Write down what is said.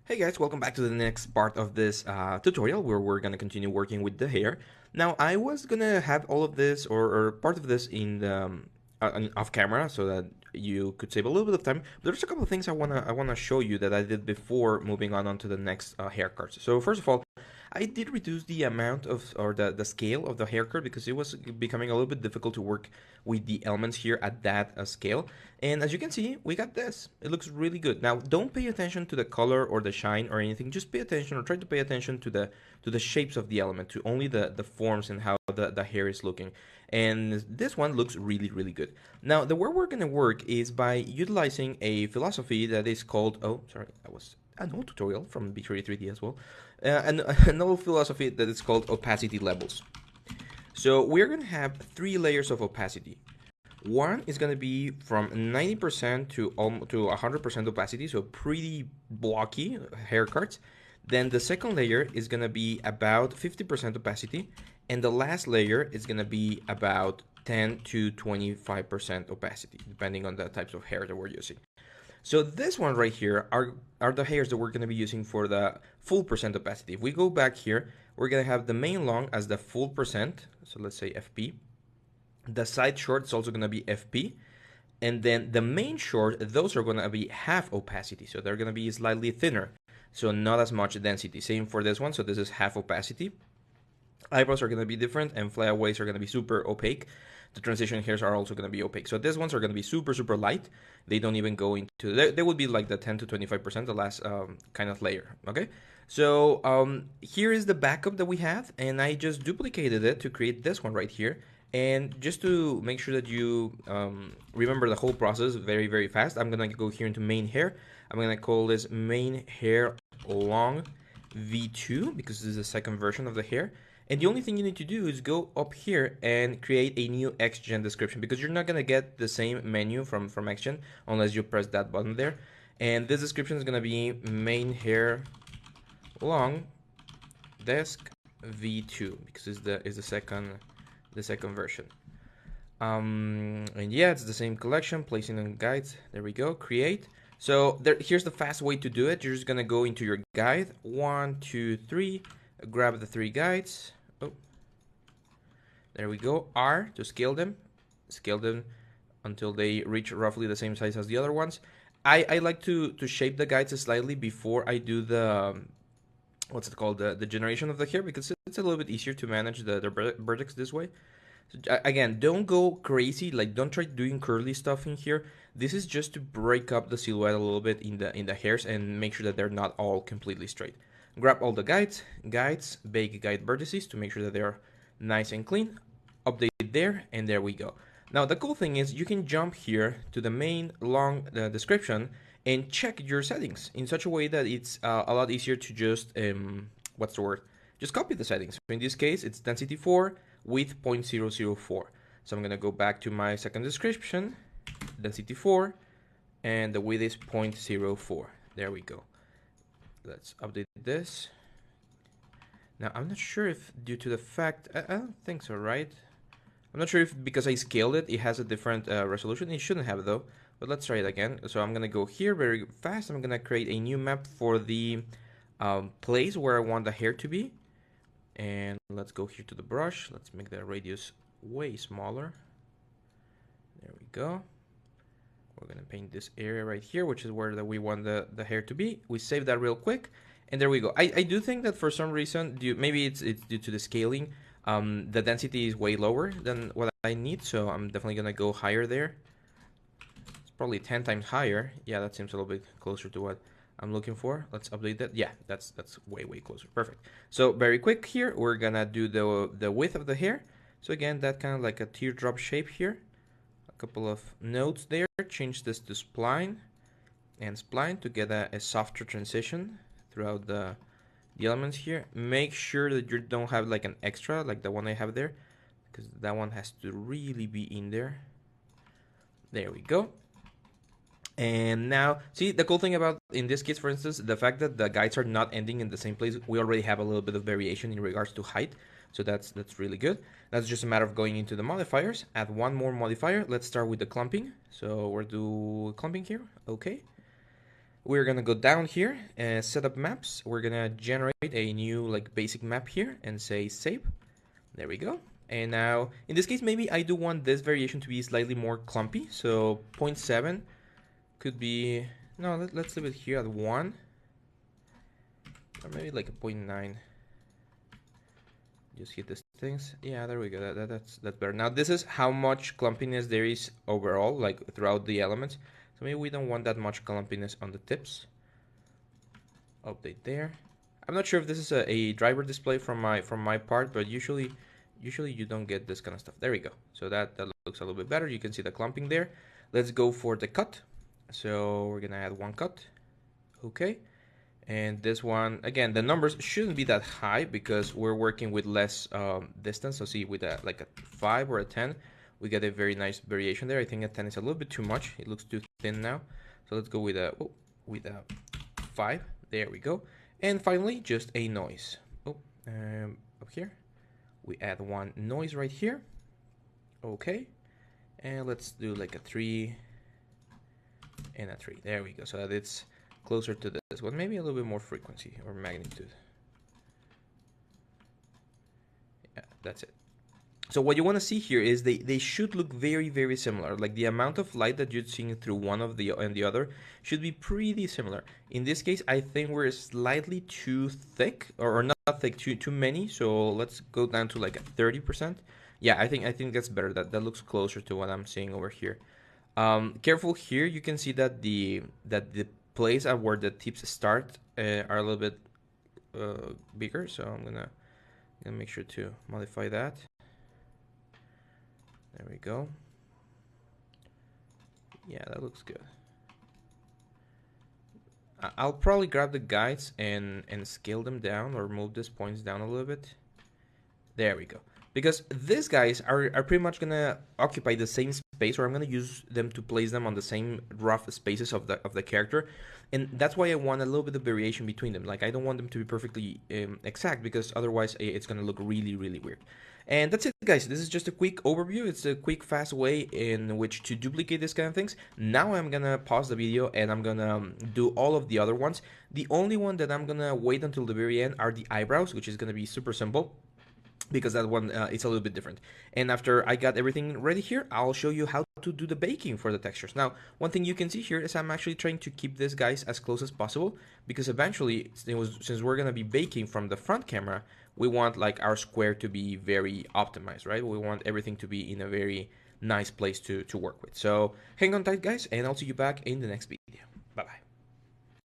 Hey guys, welcome back to the next part of this tutorial where we're going to continue working with the hair. Now, I was going to have all of this or part of this in the, off camera so that you could save a little bit of time. But there's a couple of things I wanna show you that I did before moving on to the next haircuts. So first of all, I did reduce the amount of or the scale of the haircut because it was becoming a little bit difficult to work with the elements here at that scale. And as you can see, we got this. It looks really good. Now, don't pay attention to the color or the shine or anything. Just pay attention or try to pay attention to the shapes of the element, to only the forms and how the hair is looking. And this one looks really, really good. Now, the way we're going to work is by utilizing a philosophy that is called, oh, sorry, that was an old tutorial from Victoria 3D as well. An old philosophy that is called opacity levels. So we're going to have 3 layers of opacity. One is going to be from 90% to 100% opacity, so pretty blocky haircuts. Then the second layer is going to be about 50% opacity, and the last layer is going to be about 10 to 25% opacity, depending on the types of hair that we're using. So this one right here are the hairs that we're going to be using for the full percent opacity. If we go back here, we're going to have the main long as the full percent, so let's say FP. The side short is also going to be FP. And then the main short, those are going to be half opacity. So they're going to be slightly thinner. So not as much density. Same for this one. So this is half opacity. Eyebrows are going to be different and flyaways are going to be super opaque. The transition hairs are also going to be opaque. So these ones are going to be super, super light. They don't even go into, they would be like the 10 to 25%, the last kind of layer, okay? So here is the backup that we have, and I just duplicated it to create this one right here. And just to make sure that you remember the whole process very, very fast, I'm going to go here into main hair. I'm going to call this main hair long V2 because this is the second version of the hair. And the only thing you need to do is go up here and create a new XGen description because you're not going to get the same menu from XGen unless you press that button there. And this description is going to be main hair long desk V2 because it's the second version. And yeah, it's the same collection, placing on guides. There we go, create. So here's the fast way to do it. You're just going to go into your guide, 1, 2, 3, grab the 3 guides. Oh, there we go. R to scale them until they reach roughly the same size as the other ones. I like to shape the guides slightly before I do the what's it called, the generation of the hair, because it's a little bit easier to manage the vertex this way. So, again, don't go crazy, like don't try doing curly stuff in here. This is just to break up the silhouette a little bit in the hairs and make sure that they're not all completely straight. Grab all the guides, bake guide vertices to make sure that they're nice and clean, update there, and there we go. Now the cool thing is you can jump here to the main long description and check your settings in such a way that it's a lot easier to just, what's the word? Just copy the settings. So in this case, it's density 4 with 0.004. So I'm gonna go back to my second description, density 4, and the width is 0.04. There we go. Let's update this. Now, I'm not sure if due to the fact, I don't think so, right? I'm not sure if because I scaled it, it has a different resolution. It shouldn't have though, but let's try it again. So I'm gonna go here very fast. I'm gonna create a new map for the place where I want the hair to be. And let's go here to the brush. Let's make the radius way smaller. There we go. We're gonna paint this area right here, which is where we want the hair to be. We save that real quick, and there we go. I do think that for some reason, maybe it's due to the scaling, the density is way lower than what I need, so I'm definitely gonna go higher there. It's probably 10 times higher. Yeah, that seems a little bit closer to what I'm looking for. Let's update that. Yeah, that's way closer. Perfect. So very quick here, we're gonna do the width of the hair. So again, that kind of like a teardrop shape here. Couple of nodes there. Change this to spline and spline to get a softer transition throughout the elements here. Make sure that you don't have like an extra like the one I have there, because that one has to really be in there. There we go. And now, see, the cool thing about, in this case, for instance, the fact that the guides are not ending in the same place, we already have a little bit of variation in regards to height. So that's really good. That's just a matter of going into the modifiers, add one more modifier. Let's start with the clumping. So we'll do clumping here, okay. we're gonna go down here and set up maps. We're gonna generate a new like basic map here and say save. There we go. And now in this case, maybe I do want this variation to be slightly more clumpy. So 0.7 could be, no, let's leave it here at 1. Or maybe like a 0.9. Just hit these things. Yeah, there we go. That's better. Now this is how much clumpiness there is overall, like throughout the elements. So maybe we don't want that much clumpiness on the tips. Update there. I'm not sure if this is a driver display from my part, but usually you don't get this kind of stuff. There we go. So that looks a little bit better. You can see the clumping there. Let's go for the cut. So we're gonna add 1 cut. Okay. And this one, again, the numbers shouldn't be that high because we're working with less distance. So see, with like a 5 or a 10, we get a very nice variation there. I think a 10 is a little bit too much. It looks too thin now. So let's go with a 5. There we go. And finally, just a noise. Up here, we add 1 noise right here. Okay. And let's do like a 3 and a 3. There we go. So that it's closer to this one, maybe a little bit more frequency or magnitude. Yeah, that's it. So what you want to see here is they should look very, very similar. Like the amount of light that you're seeing through one of the and the other should be pretty similar. In this case, I think we're slightly too thick, or not thick, too many. So let's go down to like a 30%. Yeah, I think that's better. That looks closer to what I'm seeing over here. Careful here. You can see that the place at where the tips start are a little bit bigger, so I'm gonna make sure to modify that. There we go. Yeah, that looks good. I'll probably grab the guides and scale them down or move these points down a little bit. There we go. Because these guys are pretty much gonna occupy the same space, or I'm gonna use them to place them on the same rough spaces of the character, and that's why I want a little bit of variation between them. Like I don't want them to be perfectly exact, because otherwise it's gonna look really, really weird. And that's it, guys. This is just a quick overview. It's a quick, fast way in which to duplicate this kind of things. Now I'm gonna pause the video and I'm gonna do all of the other ones. The only one that I'm gonna wait until the very end are the eyebrows, which is gonna be super simple, because that one it's a little bit different. And after I got everything ready here, I'll show you how to do the baking for the textures. Now, one thing you can see here is I'm actually trying to keep this guys as close as possible, because eventually, since we're gonna be baking from the front camera, we want like our square to be very optimized, right? We want everything to be in a very nice place to work with. So hang on tight, guys, and I'll see you back in the next video.